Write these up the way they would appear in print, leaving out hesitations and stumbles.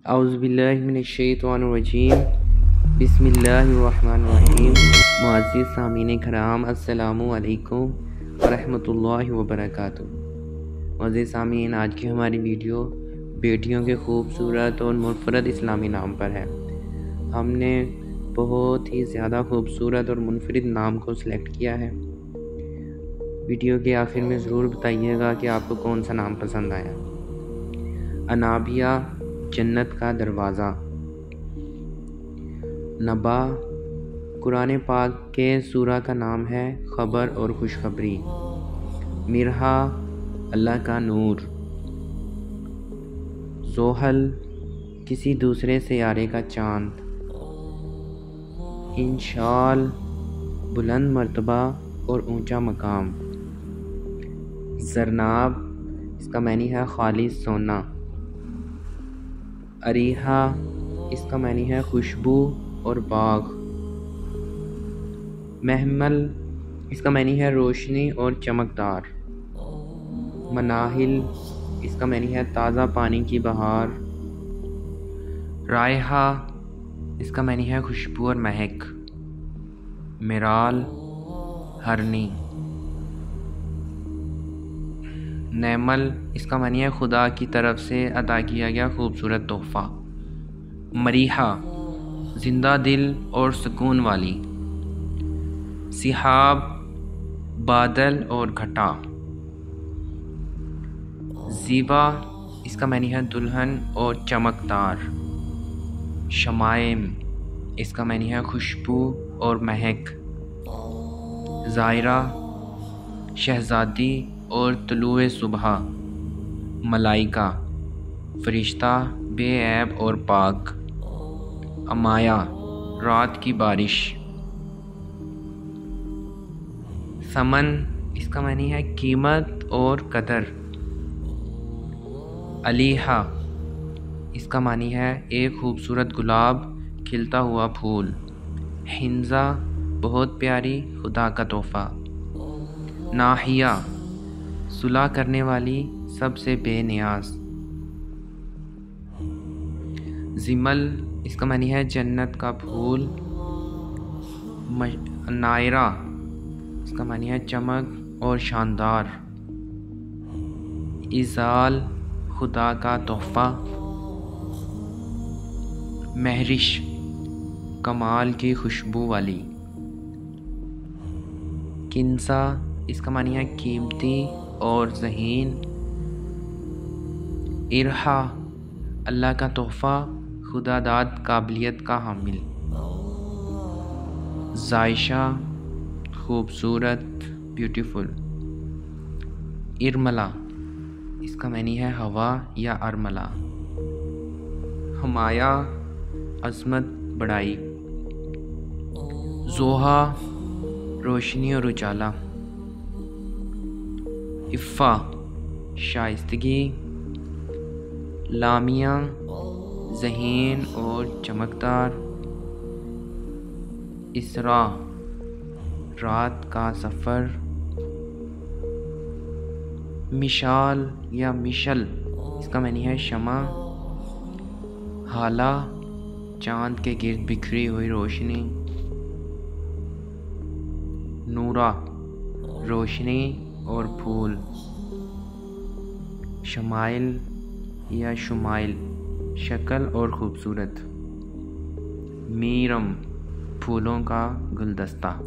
औज़ुबिल्लाहिमिनश्शैतानिर्रजीम बिस्मिल्लाहिर्रहमानिर्रहीम। मुअज़्ज़िज़ सामीन कराम, अस्सलामु अलैकुम वरहमतुल्लाहि वबरकातुहू। मुअज़्ज़िज़ सामीन, आज की हमारी वीडियो बेटियों के खूबसूरत और मुनफ़रद इस्लामी नाम पर है। हमने बहुत ही ज़्यादा खूबसूरत और मुनफ़रिद नाम को सिलेक्ट किया है। वीडियो के आखिर में ज़रूर बताइएगा कि आपको कौन सा नाम पसंद आया। अनाबिया, जन्नत का दरवाज़ा। नबा, कुरान पाक के सूरा का नाम है खबर और खुशखबरी। मिरहा, अल्लाह का नूर। ज़ोहल, किसी दूसरे सियारे का चाँद। इंशाल, बुलंद मर्तबा और ऊंचा मकाम। ज़रनाब, इसका मानी है खालिस सोना। अरीहा, इसका मानी है खुशबू और बाग। महमल, इसका मानी है रोशनी और चमकदार। मनाहिल, इसका मानी है ताज़ा पानी की बहार। रायहा, इसका मानी है खुशबू और महक। मिराल, हरनी। नेमल, इसका मानी है खुदा की तरफ से अता किया गया खूबसूरत तोहफ़ा। मरीहा, जिंदा दिल और सुकून वाली। सिहाब, बादल और घटा। ज़ीबा, इसका मानी है दुल्हन और चमकदार। शमाइम, इसका मानी है खुशबू और महक। ज़ायरा, शहज़ादी और तुलुए सुबह। मलाइका, फरिश्ता बेऐब और पाक। अमाया, रात की बारिश। समन, इसका मानी है कीमत और कदर। अलीहा, इसका मानी है एक खूबसूरत गुलाब, खिलता हुआ फूल। हिंजा, बहुत प्यारी खुदा का तोहफ़ा। नाहिया, सुलह करने वाली, सबसे बेनियाज। जिमल, इसका मानी है जन्नत का फूल। नायरा, इसका मानी है चमक और शानदार। इज़ाल, खुदा का तोहफ़ा। महरिश, कमाल की खुशबू वाली। किंसा, इसका मानी है कीमती और ज़हीन। इरहा, अल्लाह का तोहफ़ा, खुदादाद काबिलियत का हामिल। जायशा, खूबसूरत, ब्यूटीफुल। इरमला, इसका मानी है हवा या अरमला। हमाया, अज़मत, बड़ाई। ज़ोहा, रोशनी और उजाला। इफ़्फ़ा, शाइस्तगी। लामिया, ज़हीन और चमकदार। इसरा, रात का सफ़र। मिशाल या मिशल, इसका मानी है शमा। हाला, चाँद के गिर्द बिखरी हुई रोशनी। नूरा, रोशनी और फूल। शमाइल या शुमाइल, शक्ल और खूबसूरत। मीरम, फूलों का गुलदस्ता।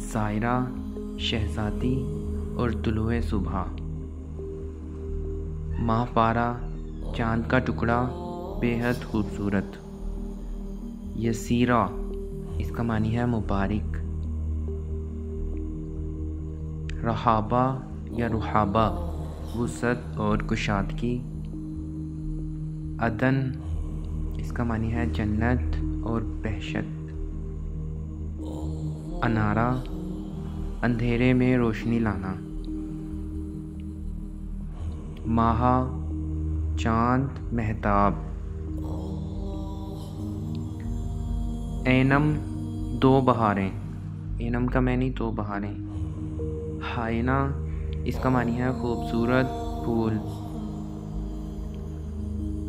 ज़ायरा, शहज़ादी और तुलुए सुबह। माहपारा, चाँद का टुकड़ा, बेहद खूबसूरत। यसीरा, इसका मानी है मुबारक। रहाबा या रुहाबा, वुसअत और कुशादगी। अदन, इसका मानी है जन्नत और बहशत। अनारा, अंधेरे में रोशनी लाना। माहा, चाँद, महताब। एनम, दो बहारें। एनम का मानी दो बहारें। हायना, इसका मानी है खूबसूरत फूल।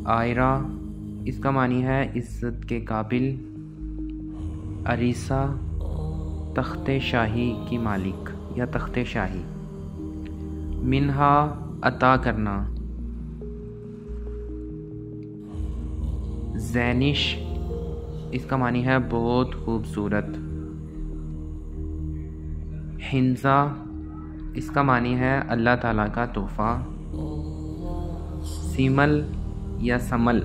आयरा इसका मानी है इज़्ज़त के काबिल। अरीसा तख्ते शाही की मालिक या तख्ते शाही। मिन्हा अता करना। ज़ैनिश इसका मानी है बहुत खूबसूरत। हिंसा इसका मानी है अल्लाह ताला का तोहफ़ा। सीमल या समल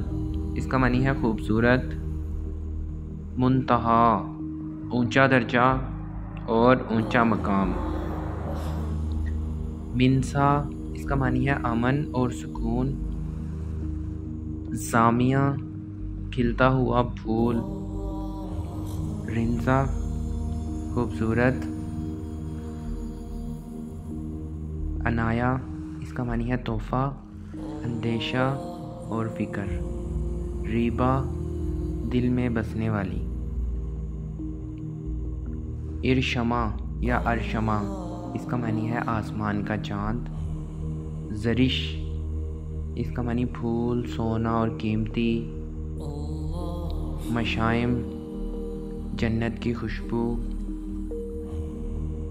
इसका मानी है खूबसूरत। मुंतहा ऊंचा दर्जा और ऊंचा मकाम। मिनसा इसका मानी है अमन और सुकून। जामिया खिलता हुआ फूल। रिंजा खूबसूरत। अनाया इसका मानी है तोहफ़ा, अंदेशा और फ़िक्र। रीबा दिल में बसने वाली। इरशमा या अरशमा इसका मानी है आसमान का चाँद। ज़रिश इसका मानी फूल, सोना और कीमती। मशाइम जन्नत की खुशबू।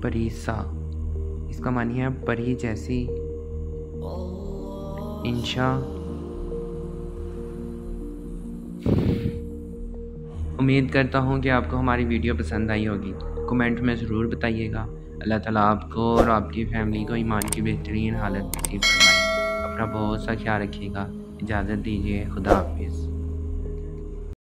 परीसा इसका मानी है परी जैसी। इंशा उम्मीद करता हूँ कि आपको हमारी वीडियो पसंद आई होगी। कमेंट में ज़रूर बताइएगा। अल्लाह ताला आपको और आपकी फ़ैमिली को ईमान की बेहतरीन हालत नसीब फरमाए। अपना बहुत सा ख्याल रखिएगा। इजाज़त दीजिए। खुदा हाफिज़।